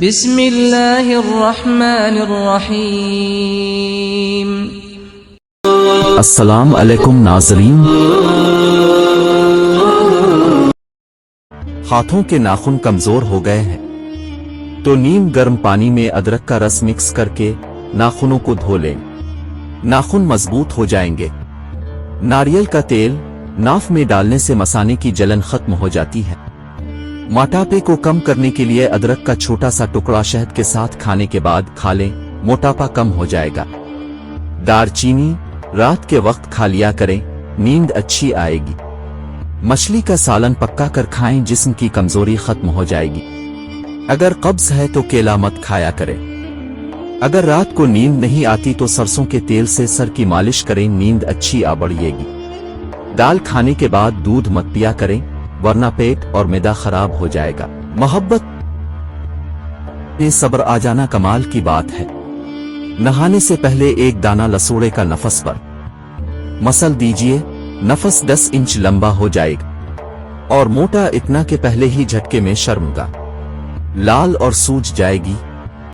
बिस्मिल्लाहिर्रहमानिर्रहीम। अस्सलाम अलैकुम नाज़रीन। हाथों के नाखून कमजोर हो गए हैं तो नीम गर्म पानी में अदरक का रस मिक्स करके नाखूनों को धो लें। नाखून मजबूत हो जाएंगे। नारियल का तेल नाफ में डालने से मसाने की जलन खत्म हो जाती है। मोटापे को कम करने के लिए अदरक का छोटा सा टुकड़ा शहद के साथ खाने के बाद खा लें, मोटापा कम हो जाएगा। दालचीनी रात के वक्त खा लिया करें, नींद अच्छी आएगी। मछली का सालन पक्का कर खाएं, जिस्म की कमजोरी खत्म हो जाएगी। अगर कब्ज है तो केला मत खाया करें। अगर रात को नींद नहीं आती तो सरसों के तेल से सर की मालिश करें, नींद अच्छी आ बढ़ेगी। दाल खाने के बाद दूध मत पिया करें, वरना पेट और मैदा खराब हो जाएगा। मोहब्बत में सब्र आ जाना कमाल की बात है। नहाने से पहले एक दाना लसूड़े का नफस पर मसल दीजिए, नफस 10 इंच लंबा हो जाएगा और मोटा इतना के पहले ही झटके में शर्मगा लाल और सूज जाएगी।